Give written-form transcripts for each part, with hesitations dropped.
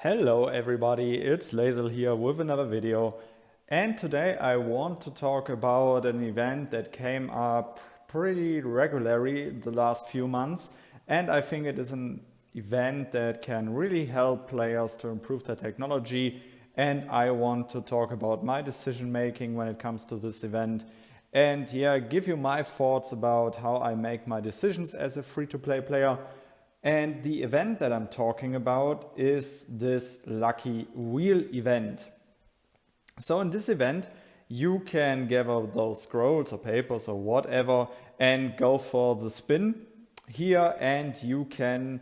Hello everybody, it's Lazel here with another video, and today I want to talk about an event that came up pretty regularly the last few months, and I think it is an event that can really help players to improve their technology, and I want to talk about my decision making when it comes to this event and give you my thoughts about how I make my decisions as a free-to-play player. And the event that I'm talking about is this lucky wheel event. So in this event, you can gather those scrolls or papers or whatever and go for the spin here, and you can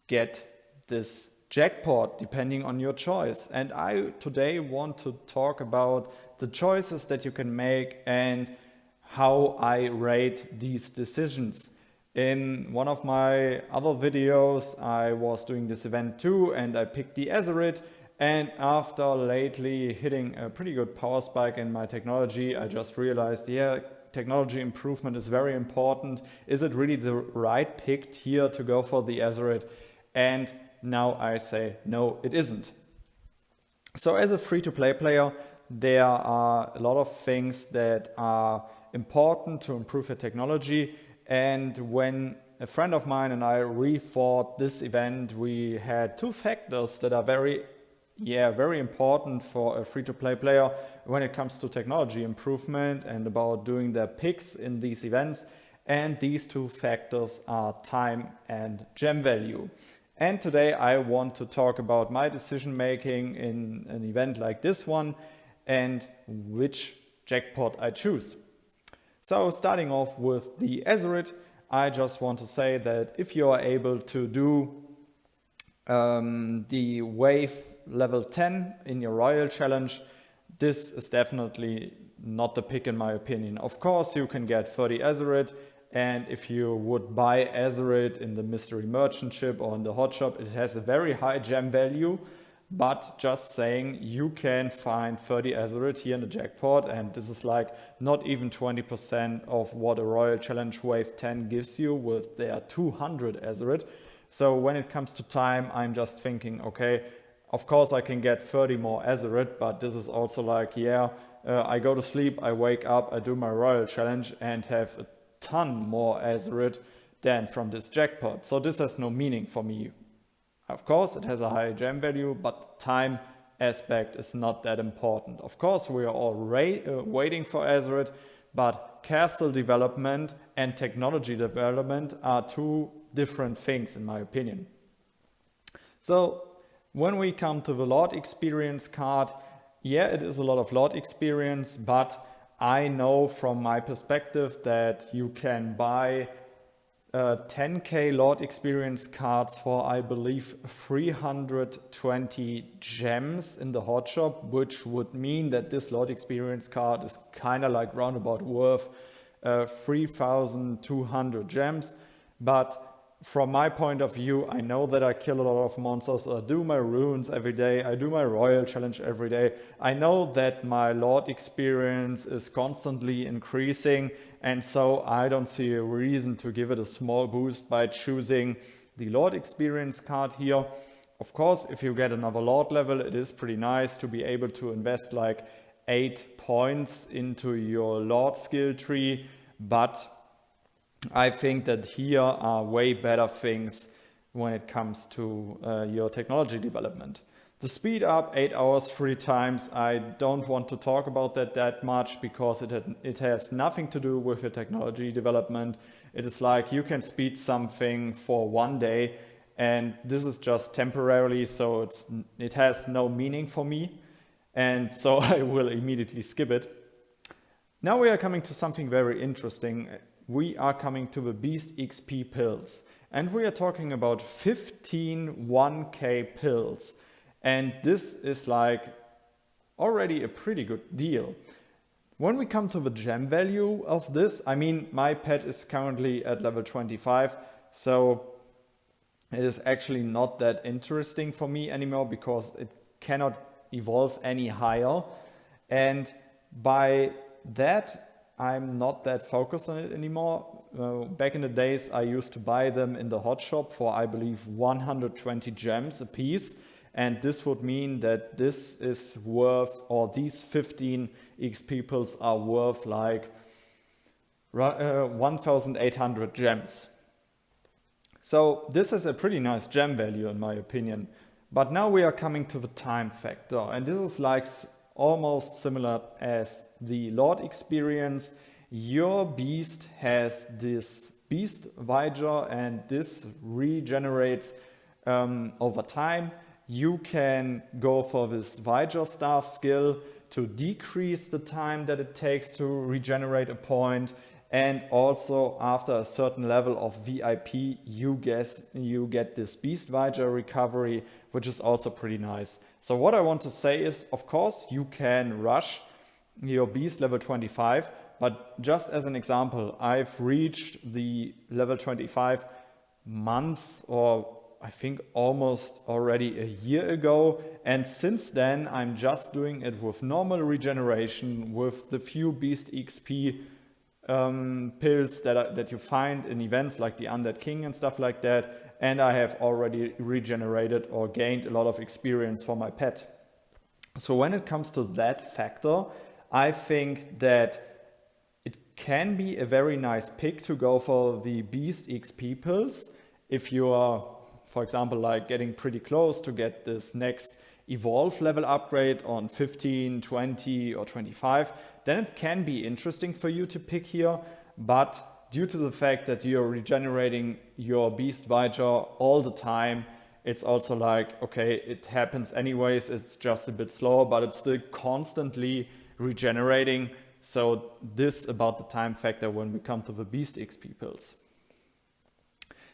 get this jackpot depending on your choice. And I today want to talk about the choices that you can make and how I rate these decisions. In one of my other videos, I was doing this event too, and I picked the Azerit. And after lately hitting a pretty good power spike in my technology, I just realized, technology improvement is very important. Is it really the right pick here to go for the Azerit? And now I say, no, it isn't. So as a free-to-play player, there are a lot of things that are important to improve your technology. And when a friend of mine and I rethought this event, we had two factors that are very important for a free-to-play player when it comes to technology improvement and about doing their picks in these events. And these two factors are time and gem value. And today I want to talk about my decision making in an event like this one and which jackpot I choose. So starting off with the Azerit, I just want to say that if you are able to do the wave level 10 in your Royal Challenge, this is definitely not the pick in my opinion. Of course, you can get 30 Azerit, and if you would buy Azerit in the Mystery Merchant ship or in the Hot Shop, it has a very high gem value. But just saying, you can find 30 Azerit here in the jackpot, and this is like not even 20% of what a Royal Challenge Wave 10 gives you with their 200 Azerit. So when it comes to time, I'm just thinking, okay, of course I can get 30 more Azerit, but this is also like, I go to sleep, I wake up, I do my Royal Challenge and have a ton more Azerit than from this jackpot. So this has no meaning for me. Of course, it has a high gem value, but time aspect is not that important. Of course, we are all waiting for Azerit, but castle development and technology development are two different things in my opinion. So when we come to the Lord experience card, it is a lot of Lord experience, but I know from my perspective that you can buy 10k Lord experience cards for, I believe, 320 gems in the Hot Shop, which would mean that this Lord experience card is kind of like roundabout worth 3,200 gems. But from my point of view, I know that I kill a lot of monsters, I do my runes every day, I do my Royal Challenge every day. I know that my Lord experience is constantly increasing, and so I don't see a reason to give it a small boost by choosing the Lord experience card here. Of course, if you get another Lord level, it is pretty nice to be able to invest like 8 points into your Lord skill tree, but I think that here are way better things when it comes to your technology development. The speed up 8 hours 3 times, I don't want to talk about that much because it has nothing to do with your technology development. It is like you can speed something for 1 day, and this is just temporarily, so it has no meaning for me, and so I will immediately skip it. Now we are coming to something very interesting. We are coming to the Beast XP pills, and we are talking about 15 1k pills, and this is like already a pretty good deal. When we come to the gem value of this, I mean, my pet is currently at level 25, so it is actually not that interesting for me anymore because it cannot evolve any higher, and by that I'm not that focused on it anymore. Back in the days, I used to buy them in the Hot Shop for, I believe, 120 gems a piece. and this would mean that this is worth, or these 15 XP pulls are worth like 1,800 gems. So this is a pretty nice gem value in my opinion. But now we are coming to the time factor, and this is like almost similar as the Lord experience. Your beast has this beast Viger, and this regenerates over time. You can go for this Viger star skill to decrease the time that it takes to regenerate a point, and also after a certain level of VIP you get this beast Viger recovery, which is also pretty nice. So what I want to say is, of course you can rush your beast level 25, but just as an example, I've reached the level 25 months, or I think almost already a year ago, and since then I'm just doing it with normal regeneration, with the few beast XP pills that you find in events like the Undead King and stuff like that, and I have already regenerated or gained a lot of experience for my pet. So when it comes to that factor, I think that it can be a very nice pick to go for the beast XP pills if you are, for example, like getting pretty close to get this next evolve level upgrade on 15, 20 or 25, then it can be interesting for you to pick here. But due to the fact that you're regenerating your beast Viger all the time, it's also like, okay, it happens anyways, it's just a bit slower, but it's still constantly regenerating. So this about the time factor when we come to the beast XP pills.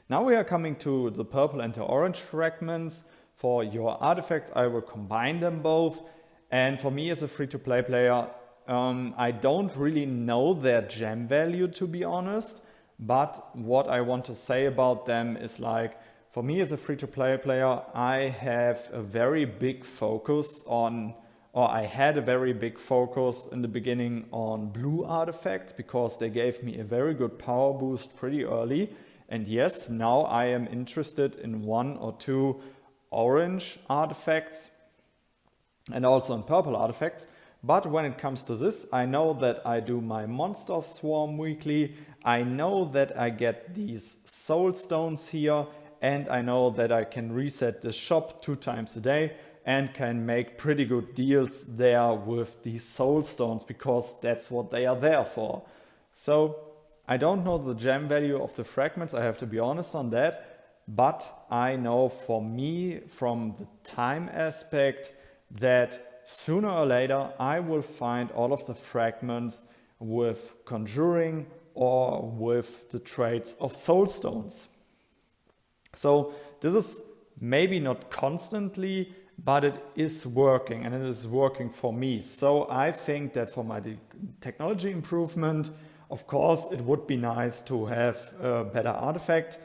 Now we are coming to the purple and the orange fragments. For your artifacts, I will combine them both. And for me as a free-to-play player, I don't really know their gem value, to be honest. But what I want to say about them is, like, for me as a free-to-play player, I have a very big focus on, or I had a very big focus in the beginning on blue artifacts, because they gave me a very good power boost pretty early. And yes, now I am interested in 1 or 2 orange artifacts and also in purple artifacts. But when it comes to this, I know that I do my monster swarm weekly. I know that I get these soul stones here, and I know that I can reset the shop 2 times a day and can make pretty good deals there with these soul stones, because that's what they are there for. So I don't know the gem value of the fragments, I have to be honest on that. But I know for me, from the time aspect, that sooner or later I will find all of the fragments with conjuring or with the traits of soul stones. So this is maybe not constantly, but it is working, and it is working for me. So I think that for my technology improvement, of course it would be nice to have a better artifact,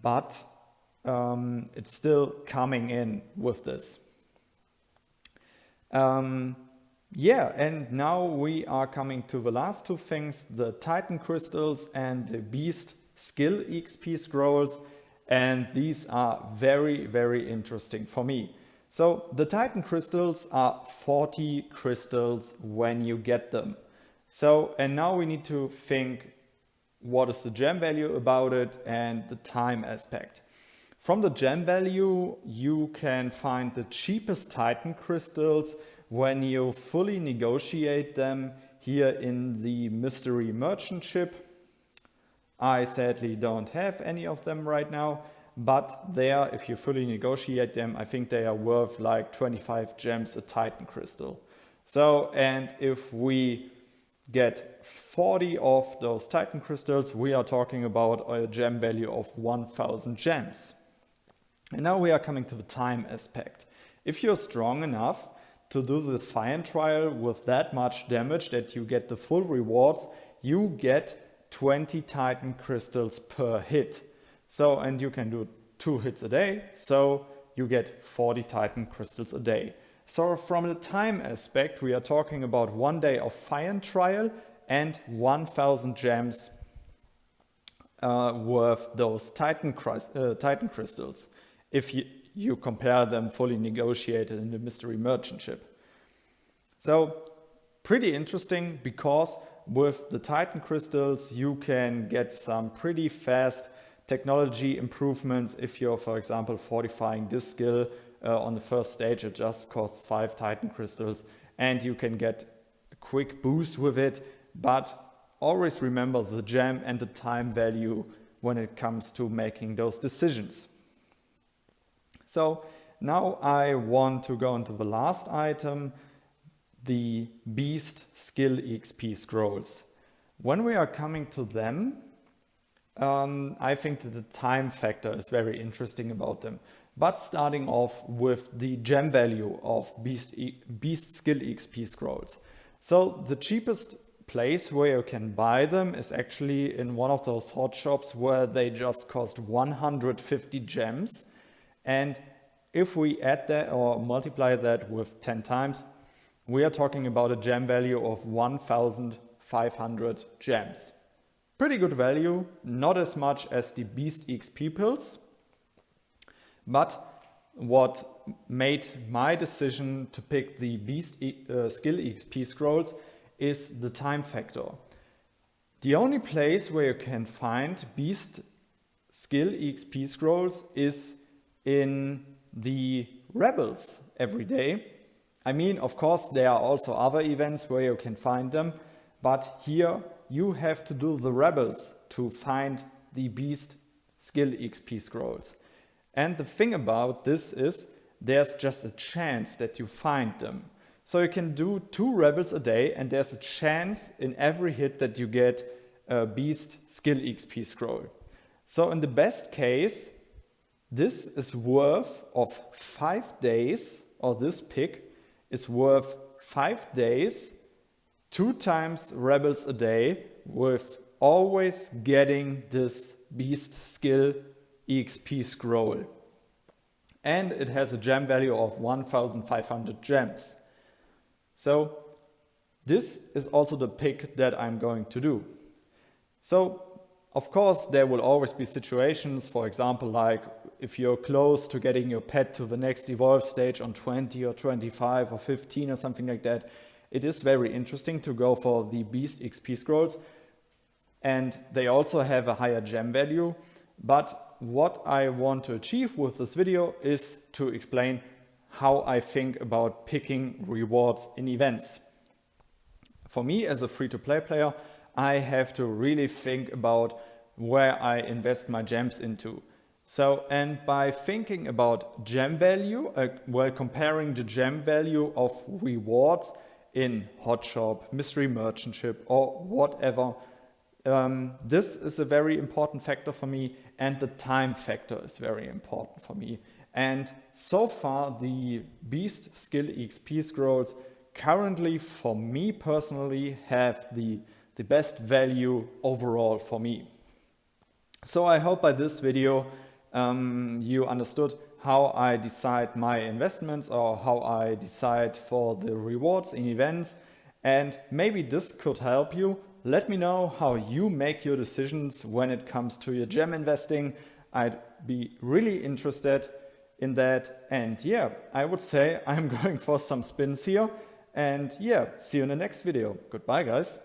but it's still coming in with this. Yeah, and now we are coming to the last 2 things, the Titan crystals and the beast skill XP scrolls, and these are very, very interesting for me. So the Titan crystals are 40 crystals when you get them. So, and now we need to think, what is the gem value about it and the time aspect. From the gem value, you can find the cheapest Titan crystals when you fully negotiate them here in the mystery merchant ship. I sadly don't have any of them right now, but there, if you fully negotiate them, I think they are worth like 25 gems a Titan crystal. So, and if we get 40 of those Titan crystals, we are talking about a gem value of 1000 gems. And now we are coming to the time aspect. If you're strong enough to do the fire trial with that much damage that you get the full rewards, you get 20 Titan crystals per hit. So, and you can do 2 hits a day, so you get 40 Titan crystals a day. So from the time aspect, we are talking about 1 day of fire trial and 1000 gems worth those Titan crystals. If you compare them fully negotiated in the mystery merchantship. So pretty interesting, because with the Titan crystals you can get some pretty fast technology improvements. If you're, for example, fortifying this skill on the first stage, it just costs 5 Titan crystals and you can get a quick boost with it. But always remember the gem and the time value when it comes to making those decisions. So now I want to go into the last item, the Beast Skill EXP scrolls. When we are coming to them, I think that the time factor is very interesting about them. But starting off with the gem value of Beast Skill EXP scrolls. So the cheapest place where you can buy them is actually in one of those hot shops where they just cost 150 gems. And if we add that or multiply that with 10 times, we are talking about a gem value of 1,500 gems. Pretty good value, not as much as the Beast XP pills. But what made my decision to pick the Beast Skill XP scrolls is the time factor. The only place where you can find Beast Skill XP scrolls is in the Rebels every day. I mean, of course, there are also other events where you can find them, but here you have to do the Rebels to find the Beast Skill XP scrolls. And the thing about this is there's just a chance that you find them. So you can do 2 Rebels a day and there's a chance in every hit that you get a Beast Skill XP scroll. So in the best case, this is worth of 5 days, or this pick is worth 5 days, 2 times Rebels a day, with always getting this Beast Skill EXP scroll. And it has a gem value of 1,500 gems. So this is also the pick that I'm going to do. So of course there will always be situations, for example, like if you're close to getting your pet to the next evolve stage on 20 or 25 or 15 or something like that, it is very interesting to go for the Beast XP scrolls. And they also have a higher gem value. But what I want to achieve with this video is to explain how I think about picking rewards in events. For me as a free-to-play player, I have to really think about where I invest my gems into. So, and by thinking about gem value, while comparing the gem value of rewards in Hotshop, Mystery Merchantship or whatever, this is a very important factor for me, and the time factor is very important for me. And so far the Beast Skill XP scrolls currently for me personally have the best value overall for me. So I hope by this video you understood how I decide my investments or how I decide for the rewards in events, and maybe this could help you. Let me know how you make your decisions when it comes to your gem investing. I'd be really interested in that. And yeah, I would say I'm going for some spins here. And yeah, see you in the next video. Goodbye, guys.